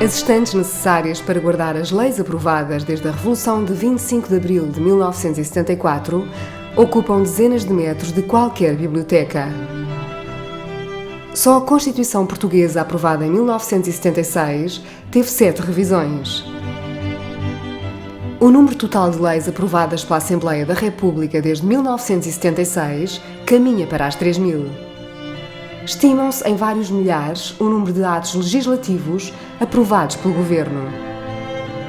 As estantes necessárias para guardar as leis aprovadas desde a Revolução de 25 de Abril de 1974 ocupam dezenas de metros de qualquer biblioteca. Só a Constituição Portuguesa, aprovada em 1976, teve 7 revisões. O número total de leis aprovadas pela Assembleia da República desde 1976 caminha para as 3.000. Estimam-se em vários milhares o número de atos legislativos aprovados pelo Governo.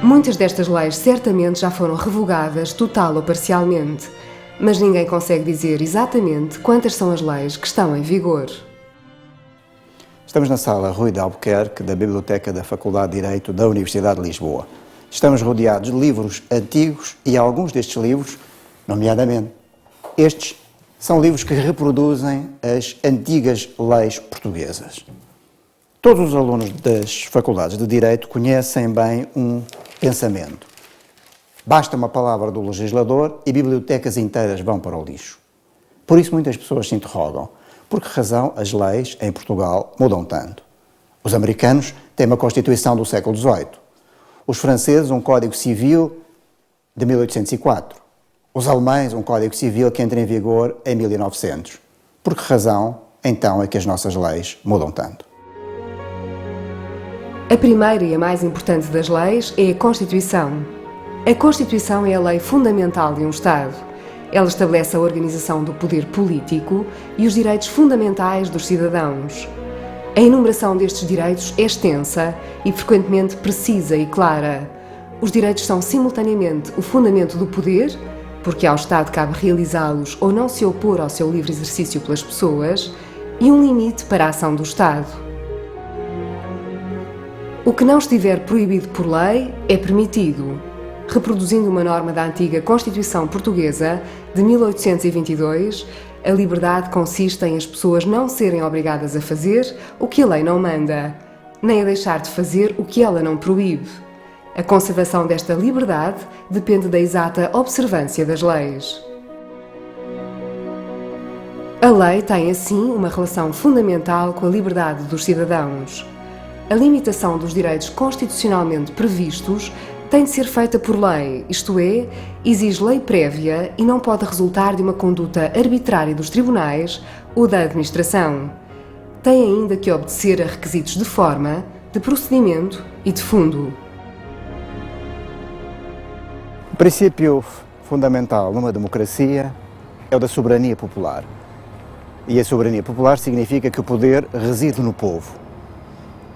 Muitas destas leis certamente já foram revogadas total ou parcialmente, mas ninguém consegue dizer exatamente quantas são as leis que estão em vigor. Estamos na sala Rui de Albuquerque, da Biblioteca da Faculdade de Direito da Universidade de Lisboa. Estamos rodeados de livros antigos e alguns destes livros, nomeadamente estes, são livros que reproduzem as antigas leis portuguesas. Todos os alunos das faculdades de Direito conhecem bem um pensamento. Basta uma palavra do legislador e bibliotecas inteiras vão para o lixo. Por isso muitas pessoas se interrogam. Por que razão as leis em Portugal mudam tanto? Os americanos têm uma Constituição do século XVIII. Os franceses um Código Civil de 1804. Os alemães um Código Civil que entra em vigor em 1900. Por que razão, então, é que as nossas leis mudam tanto? A primeira e a mais importante das leis é a Constituição. A Constituição é a lei fundamental de um Estado. Ela estabelece a organização do poder político e os direitos fundamentais dos cidadãos. A enumeração destes direitos é extensa e frequentemente precisa e clara. Os direitos são simultaneamente o fundamento do poder, porque ao Estado cabe realizá-los ou não se opor ao seu livre exercício pelas pessoas, e um limite para a ação do Estado. O que não estiver proibido por lei é permitido. Reproduzindo uma norma da antiga Constituição Portuguesa de 1822, a liberdade consiste em as pessoas não serem obrigadas a fazer o que a lei não manda, nem a deixar de fazer o que ela não proíbe. A conservação desta liberdade depende da exata observância das leis. A lei tem, assim, uma relação fundamental com a liberdade dos cidadãos. A limitação dos direitos constitucionalmente previstos tem de ser feita por lei, isto é, exige lei prévia e não pode resultar de uma conduta arbitrária dos tribunais ou da administração. Tem ainda que obedecer a requisitos de forma, de procedimento e de fundo. O princípio fundamental numa democracia é o da soberania popular. E a soberania popular significa que o poder reside no povo.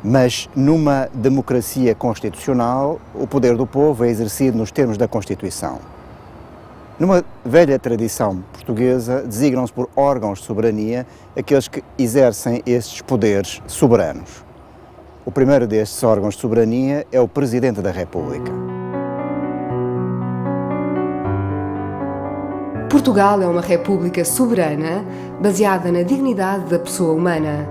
Mas numa democracia constitucional, o poder do povo é exercido nos termos da Constituição. Numa velha tradição portuguesa, designam-se por órgãos de soberania aqueles que exercem estes poderes soberanos. O primeiro destes órgãos de soberania é o Presidente da República. Portugal é uma república soberana, baseada na dignidade da pessoa humana.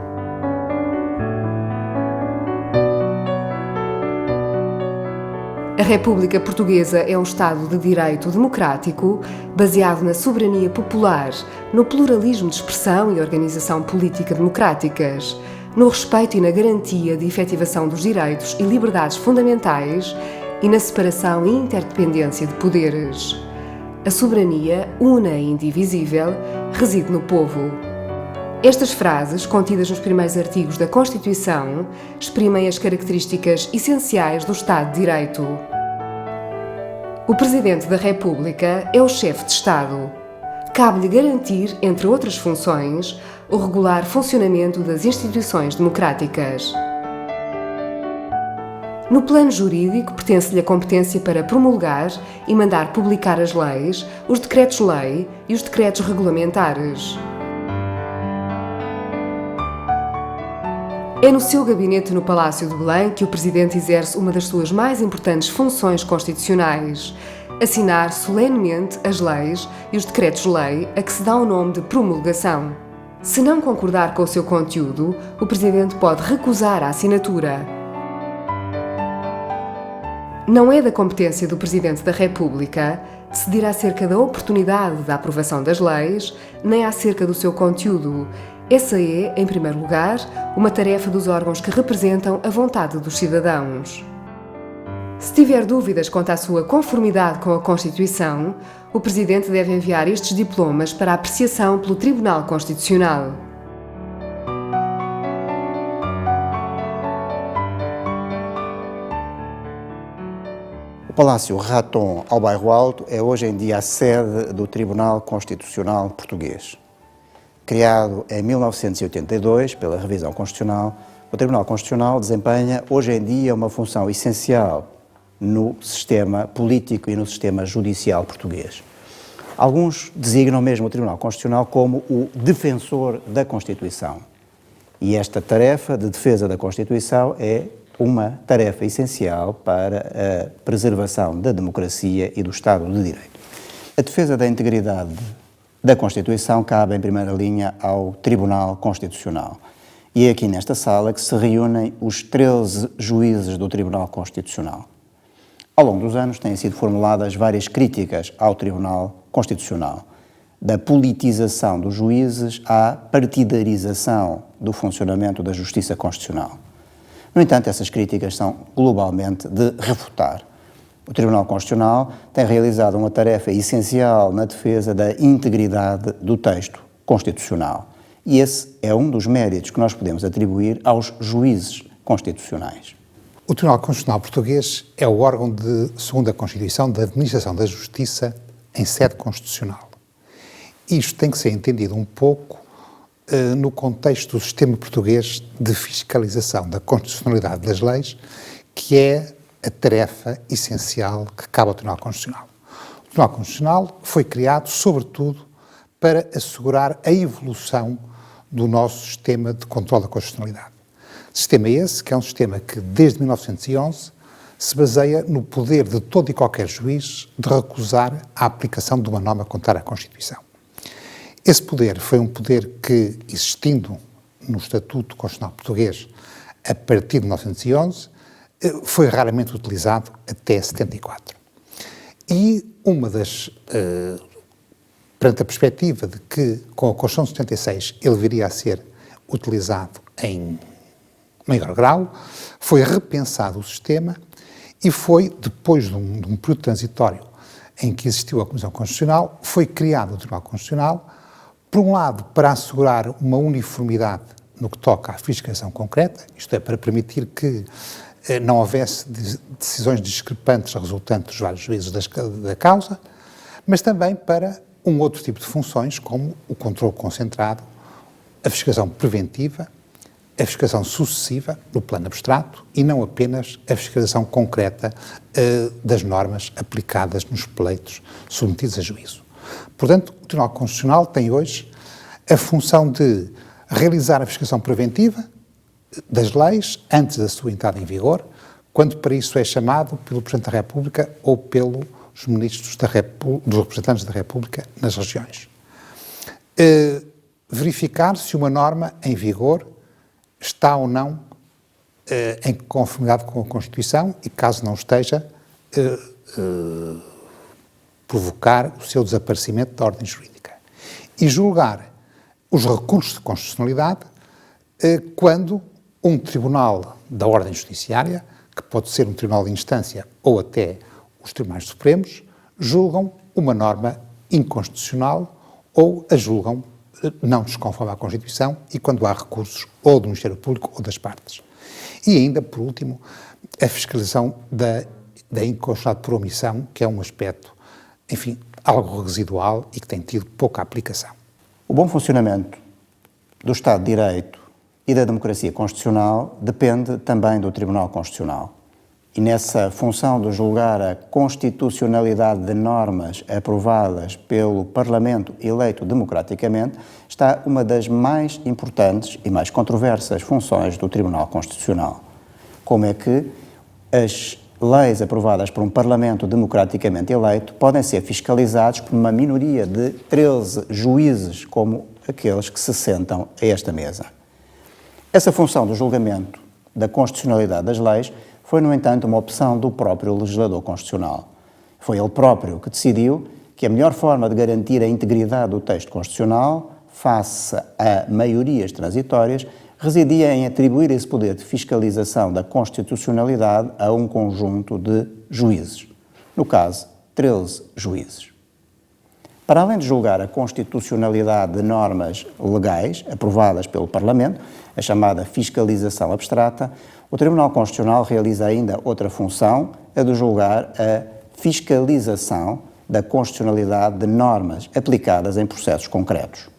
A República Portuguesa é um Estado de direito democrático, baseado na soberania popular, no pluralismo de expressão e organização política democráticas, no respeito e na garantia de efetivação dos direitos e liberdades fundamentais e na separação e interdependência de poderes. A soberania, una e indivisível, reside no povo. Estas frases, contidas nos primeiros artigos da Constituição, exprimem as características essenciais do Estado de Direito. O Presidente da República é o chefe de Estado. Cabe-lhe garantir, entre outras funções, o regular funcionamento das instituições democráticas. No plano jurídico, pertence-lhe a competência para promulgar e mandar publicar as leis, os decretos-lei e os decretos regulamentares. É no seu gabinete no Palácio de Belém que o Presidente exerce uma das suas mais importantes funções constitucionais: assinar solenemente as leis e os decretos-lei a que se dá o nome de promulgação. Se não concordar com o seu conteúdo, o Presidente pode recusar a assinatura. Não é da competência do Presidente da República decidir acerca da oportunidade da aprovação das leis, nem acerca do seu conteúdo. Essa é, em primeiro lugar, uma tarefa dos órgãos que representam a vontade dos cidadãos. Se tiver dúvidas quanto à sua conformidade com a Constituição, o Presidente deve enviar estes diplomas para apreciação pelo Tribunal Constitucional. O Palácio Raton, ao Bairro Alto, é hoje em dia a sede do Tribunal Constitucional Português. Criado em 1982 pela Revisão Constitucional, o Tribunal Constitucional desempenha hoje em dia uma função essencial no sistema político e no sistema judicial português. Alguns designam mesmo o Tribunal Constitucional como o defensor da Constituição. E esta tarefa de defesa da Constituição é uma tarefa essencial para a preservação da democracia e do Estado de Direito. A defesa da integridade da Constituição cabe em primeira linha ao Tribunal Constitucional. E é aqui nesta sala que se reúnem os 13 juízes do Tribunal Constitucional. Ao longo dos anos têm sido formuladas várias críticas ao Tribunal Constitucional, da politização dos juízes à partidarização do funcionamento da Justiça Constitucional. No entanto, essas críticas são globalmente de refutar. O Tribunal Constitucional tem realizado uma tarefa essencial na defesa da integridade do texto constitucional. E esse é um dos méritos que nós podemos atribuir aos juízes constitucionais. O Tribunal Constitucional Português é o órgão de, segundo a Constituição, da administração da justiça em sede constitucional. Isto tem que ser entendido um pouco no contexto do sistema português de fiscalização da constitucionalidade das leis, que é a tarefa essencial que cabe ao Tribunal Constitucional. O Tribunal Constitucional foi criado, sobretudo, para assegurar a evolução do nosso sistema de controle da constitucionalidade. Sistema esse que é um sistema que, desde 1911, se baseia no poder de todo e qualquer juiz de recusar a aplicação de uma norma contrária à Constituição. Esse poder foi um poder que, existindo no Estatuto Constitucional Português a partir de 1911, foi raramente utilizado até 74. E uma das... perante a perspectiva de que, com a Constituição de 76, ele viria a ser utilizado em maior grau, foi repensado o sistema e foi, depois de um período transitório em que existiu a Comissão Constitucional, foi criado o Tribunal Constitucional, por um lado, para assegurar uma uniformidade no que toca à fiscalização concreta, isto é, para permitir que não houvesse decisões discrepantes resultantes dos vários juízes da causa, mas também para um outro tipo de funções, como o controle concentrado, a fiscalização preventiva, a fiscalização sucessiva, no plano abstrato, e não apenas a fiscalização concreta das normas aplicadas nos pleitos submetidos a juízo. Portanto, o Tribunal Constitucional tem hoje a função de realizar a fiscalização preventiva das leis antes da sua entrada em vigor, quando para isso é chamado pelo Presidente da República ou pelos ministros dos representantes da República nas regiões. Verificar se uma norma em vigor está ou não em conformidade com a Constituição e, caso não esteja, provocar o seu desaparecimento da ordem jurídica. E julgar os recursos de constitucionalidade quando um tribunal da ordem judiciária, que pode ser um tribunal de instância ou até os tribunais supremos, julgam uma norma inconstitucional ou a julgam não desconforme à Constituição e quando há recursos ou do Ministério Público ou das partes. E ainda, por último, a fiscalização da inconstitucionalidade por omissão, que é um aspecto, enfim, algo residual e que tem tido pouca aplicação. O bom funcionamento do Estado de Direito e da democracia constitucional depende também do Tribunal Constitucional. E nessa função de julgar a constitucionalidade de normas aprovadas pelo Parlamento eleito democraticamente está uma das mais importantes e mais controversas funções do Tribunal Constitucional. Como é que as leis aprovadas por um Parlamento democraticamente eleito podem ser fiscalizados por uma minoria de 13 juízes, como aqueles que se sentam a esta mesa. Essa função do julgamento da constitucionalidade das leis foi, no entanto, uma opção do próprio legislador constitucional. Foi ele próprio que decidiu que a melhor forma de garantir a integridade do texto constitucional face a maiorias transitórias, residia em atribuir esse poder de fiscalização da constitucionalidade a um conjunto de juízes. No caso, 13 juízes. Para além de julgar a constitucionalidade de normas legais aprovadas pelo Parlamento, a chamada fiscalização abstrata, o Tribunal Constitucional realiza ainda outra função, a de julgar a fiscalização da constitucionalidade de normas aplicadas em processos concretos.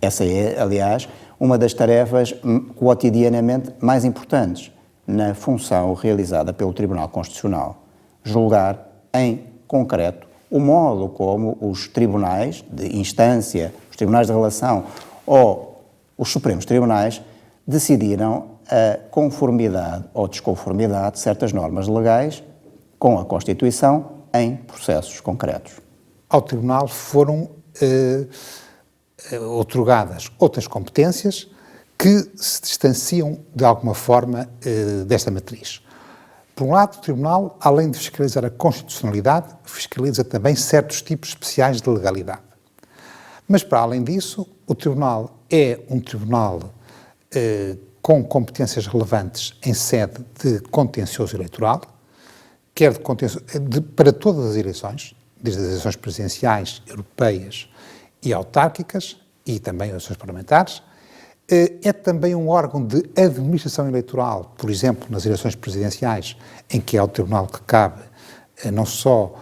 Essa é, aliás, uma das tarefas cotidianamente mais importantes na função realizada pelo Tribunal Constitucional. Julgar em concreto o modo como os tribunais de instância, os tribunais de relação ou os Supremos Tribunais decidiram a conformidade ou desconformidade de certas normas legais com a Constituição em processos concretos. Ao Tribunal foram outorgadas outras competências que se distanciam de alguma forma desta matriz. Por um lado, o Tribunal, além de fiscalizar a constitucionalidade, fiscaliza também certos tipos especiais de legalidade. Mas, para além disso, o Tribunal é um Tribunal com competências relevantes em sede de contencioso eleitoral, quer para todas as eleições, desde as eleições presidenciais, europeias e autárquicas, e também eleições parlamentares. É também um órgão de administração eleitoral, por exemplo, nas eleições presidenciais, em que é ao Tribunal que cabe não só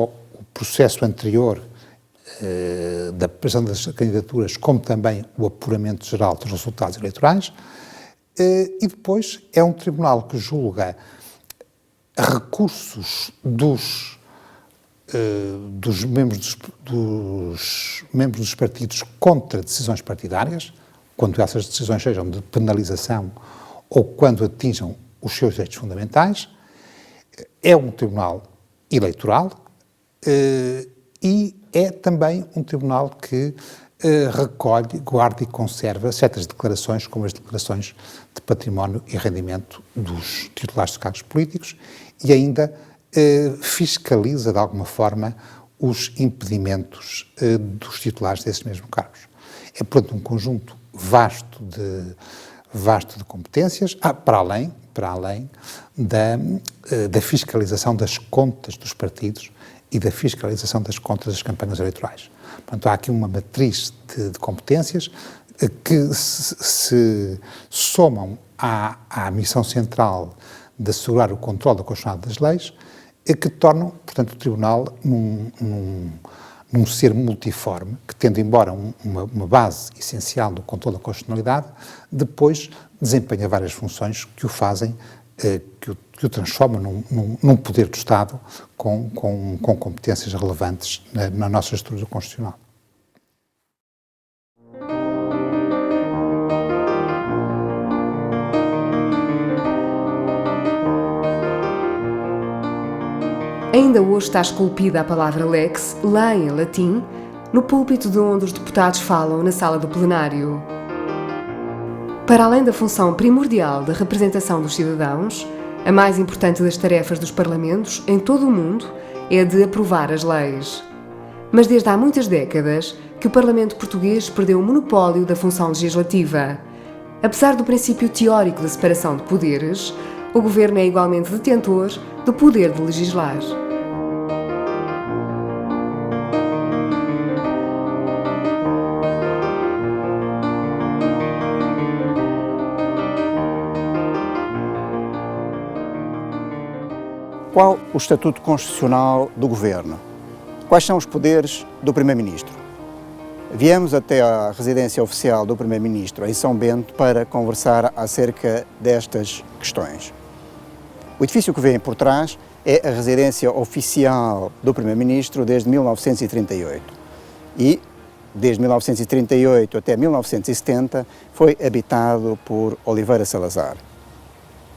o processo anterior da apresentação das candidaturas, como também o apuramento geral dos resultados eleitorais, e depois é um tribunal que julga recursos dos membros dos partidos contra decisões partidárias, quando essas decisões sejam de penalização ou quando atinjam os seus direitos fundamentais. É um tribunal eleitoral e é também um tribunal que recolhe, guarda e conserva certas declarações, como as declarações de património e rendimento dos titulares de cargos políticos, e ainda fiscaliza, de alguma forma, os impedimentos dos titulares desses mesmos cargos. É, portanto, um conjunto vasto de competências, para além da fiscalização das contas dos partidos e da fiscalização das contas das campanhas eleitorais. Portanto, há aqui uma matriz de competências que se somam à missão central de assegurar o controle da constitucionalidade das leis, que tornam, portanto, o Tribunal num ser multiforme, que, tendo embora uma base essencial do controle da constitucionalidade, depois desempenha várias funções que o fazem, que o transformam num poder do Estado com competências relevantes na nossa estrutura constitucional. Ainda hoje está esculpida a palavra lex, lei em latim, no púlpito de onde os deputados falam na sala do plenário. Para além da função primordial da representação dos cidadãos, a mais importante das tarefas dos parlamentos em todo o mundo é a de aprovar as leis. Mas desde há muitas décadas que o Parlamento português perdeu o monopólio da função legislativa. Apesar do princípio teórico da separação de poderes, o Governo é igualmente detentor do poder de legislar. Qual o estatuto constitucional do Governo? Quais são os poderes do Primeiro-Ministro? Viemos até à residência oficial do Primeiro-Ministro, em São Bento, para conversar acerca destas questões. O edifício que vem por trás é a residência oficial do Primeiro-Ministro desde 1938 e, desde 1938 até 1970, foi habitado por Oliveira Salazar.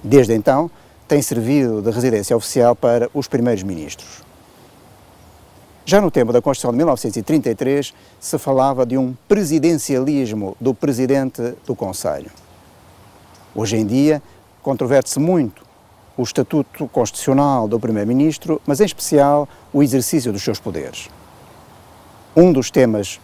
Desde então, tem servido de residência oficial para os primeiros ministros. Já no tempo da Constituição de 1933, se falava de um presidencialismo do Presidente do Conselho. Hoje em dia, controverte-se muito o Estatuto Constitucional do Primeiro-Ministro, mas em especial o exercício dos seus poderes. Um dos temas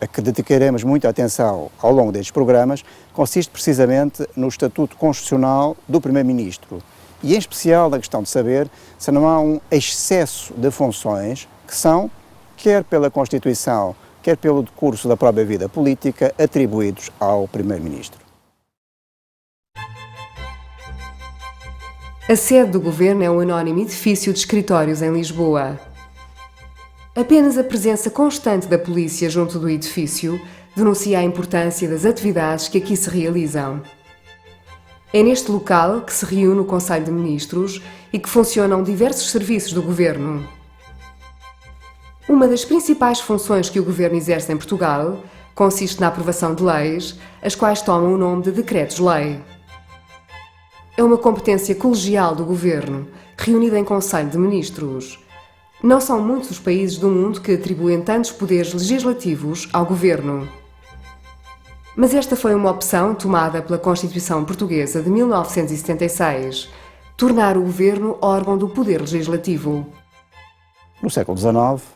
a que dedicaremos muita atenção ao longo destes programas, consiste precisamente no Estatuto Constitucional do Primeiro-Ministro e, em especial, na questão de saber se não há um excesso de funções que são, quer pela Constituição, quer pelo decurso da própria vida política, atribuídos ao Primeiro-Ministro. A sede do Governo é um anónimo edifício de escritórios em Lisboa. Apenas a presença constante da polícia junto do edifício denuncia a importância das atividades que aqui se realizam. É neste local que se reúne o Conselho de Ministros e que funcionam diversos serviços do Governo. Uma das principais funções que o Governo exerce em Portugal consiste na aprovação de leis, as quais tomam o nome de decretos-lei. É uma competência colegial do Governo, reunida em Conselho de Ministros. Não são muitos os países do mundo que atribuem tantos poderes legislativos ao Governo. Mas esta foi uma opção tomada pela Constituição Portuguesa de 1976, tornar o Governo órgão do poder legislativo. No século XIX,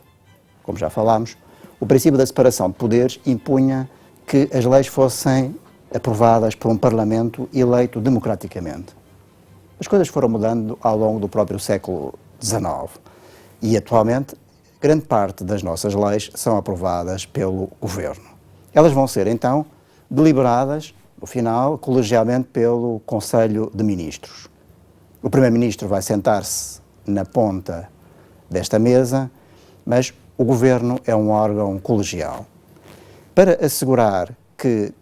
como já falámos, o princípio da separação de poderes impunha que as leis fossem aprovadas por um Parlamento eleito democraticamente. As coisas foram mudando ao longo do próprio século XIX e, atualmente, grande parte das nossas leis são aprovadas pelo Governo. Elas vão ser, então, deliberadas, no final, colegialmente pelo Conselho de Ministros. O Primeiro-Ministro vai sentar-se na ponta desta mesa, mas o Governo é um órgão colegial. Para assegurar que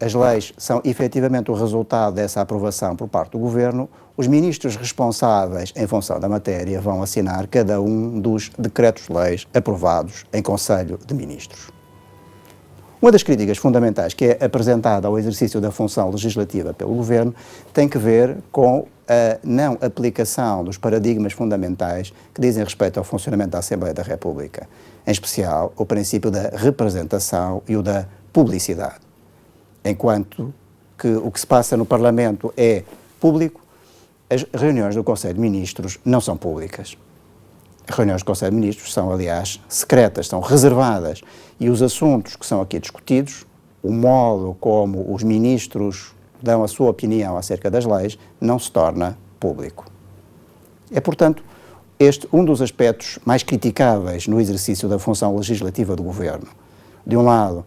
as leis são efetivamente o resultado dessa aprovação por parte do Governo, os ministros responsáveis em função da matéria vão assinar cada um dos decretos-leis aprovados em Conselho de Ministros. Uma das críticas fundamentais que é apresentada ao exercício da função legislativa pelo Governo tem que ver com a não aplicação dos paradigmas fundamentais que dizem respeito ao funcionamento da Assembleia da República, em especial o princípio da representação e o da publicidade. Enquanto que o que se passa no Parlamento é público, as reuniões do Conselho de Ministros não são públicas. As reuniões do Conselho de Ministros são, aliás, secretas, são reservadas, e os assuntos que são aqui discutidos, o modo como os ministros dão a sua opinião acerca das leis, não se torna público. É, portanto, este um dos aspectos mais criticáveis no exercício da função legislativa do Governo. De um lado,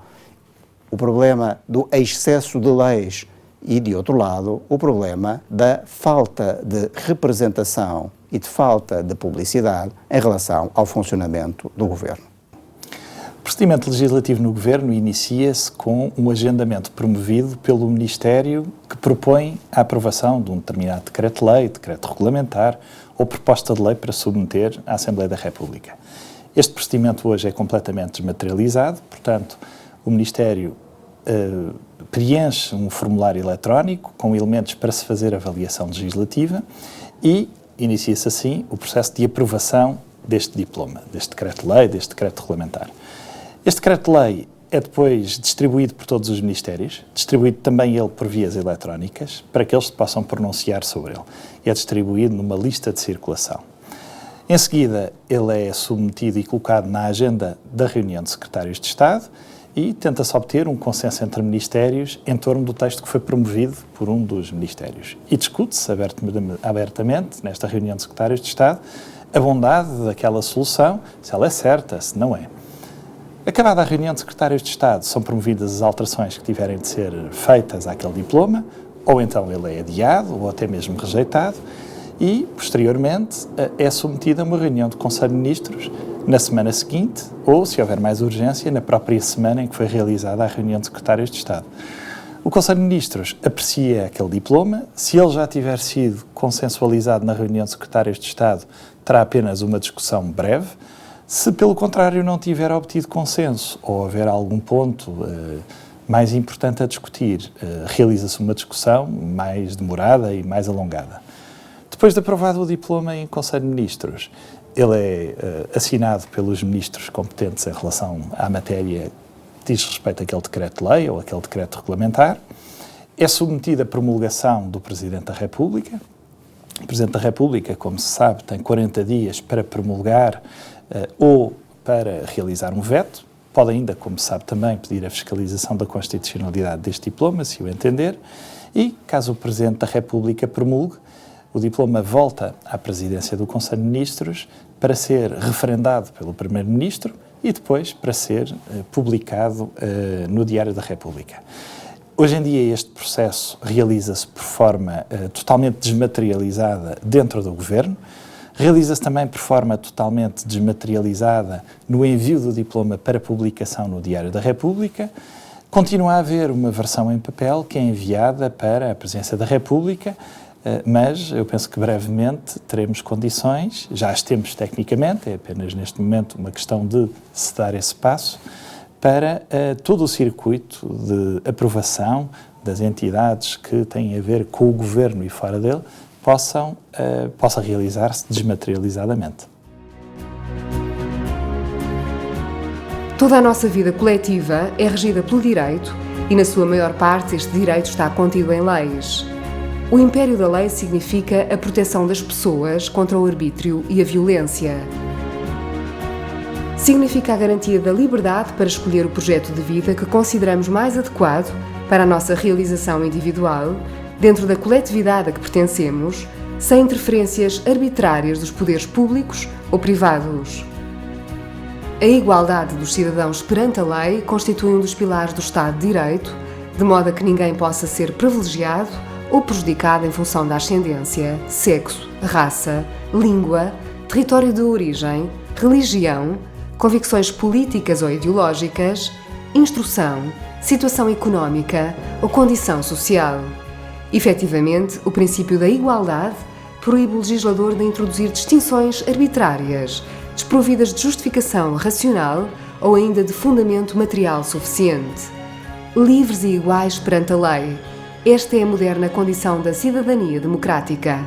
o problema do excesso de leis e, de outro lado, o problema da falta de representação e de falta de publicidade em relação ao funcionamento do Governo. O procedimento legislativo no Governo inicia-se com um agendamento promovido pelo Ministério que propõe a aprovação de um determinado decreto-lei, decreto regulamentar ou proposta de lei para submeter à Assembleia da República. Este procedimento hoje é completamente desmaterializado, portanto, o Ministério preenche um formulário eletrónico com elementos para se fazer avaliação legislativa e inicia-se assim o processo de aprovação deste diploma, deste decreto-lei, deste decreto regulamentar. Este decreto-lei é depois distribuído por todos os ministérios, distribuído também ele por vias eletrónicas, para que eles se possam pronunciar sobre ele. É distribuído numa lista de circulação. Em seguida, ele é submetido e colocado na agenda da reunião de secretários de Estado e tenta-se obter um consenso entre ministérios em torno do texto que foi promovido por um dos ministérios. E discute-se abertamente, nesta reunião de secretários de Estado, a bondade daquela solução, se ela é certa, se não é. Acabada a reunião de secretários de Estado, são promovidas as alterações que tiverem de ser feitas àquele diploma, ou então ele é adiado, ou até mesmo rejeitado, e, posteriormente, é submetido a uma reunião do Conselho de Ministros na semana seguinte, ou, se houver mais urgência, na própria semana em que foi realizada a reunião de secretários de Estado. O Conselho de Ministros aprecia aquele diploma. Se ele já tiver sido consensualizado na reunião de secretários de Estado, terá apenas uma discussão breve. Se, pelo contrário, não tiver obtido consenso ou houver algum ponto mais importante a discutir, realiza-se uma discussão mais demorada e mais alongada. Depois de aprovado o diploma em Conselho de Ministros, ele é assinado pelos ministros competentes em relação à matéria que diz respeito àquele decreto-lei ou àquele decreto regulamentar, é submetido à promulgação do Presidente da República. O Presidente da República, como se sabe, tem 40 dias para promulgar ou para realizar um veto. Pode ainda, como sabe também, pedir a fiscalização da constitucionalidade deste diploma, se o entender, e, caso o Presidente da República promulgue, o diploma volta à Presidência do Conselho de Ministros para ser referendado pelo Primeiro-Ministro e depois para ser publicado no Diário da República. Hoje em dia este processo realiza-se por forma totalmente desmaterializada dentro do Governo, realiza-se também por forma totalmente desmaterializada no envio do diploma para publicação no Diário da República. Continua a haver uma versão em papel que é enviada para a Presidência da República, mas eu penso que brevemente teremos condições, já as temos tecnicamente, é apenas neste momento uma questão de se dar esse passo, para todo o circuito de aprovação das entidades que têm a ver com o Governo e fora dele, possa realizar-se desmaterializadamente. Toda a nossa vida coletiva é regida pelo direito e, na sua maior parte, este direito está contido em leis. O império da lei significa a proteção das pessoas contra o arbítrio e a violência. Significa a garantia da liberdade para escolher o projeto de vida que consideramos mais adequado para a nossa realização individual, dentro da coletividade a que pertencemos, sem interferências arbitrárias dos poderes públicos ou privados. A igualdade dos cidadãos perante a lei constitui um dos pilares do Estado de Direito, de modo a que ninguém possa ser privilegiado ou prejudicado em função da ascendência, sexo, raça, língua, território de origem, religião, convicções políticas ou ideológicas, instrução, situação económica ou condição social. Efetivamente, o princípio da igualdade proíbe o legislador de introduzir distinções arbitrárias, desprovidas de justificação racional ou ainda de fundamento material suficiente. Livres e iguais perante a lei, esta é a moderna condição da cidadania democrática.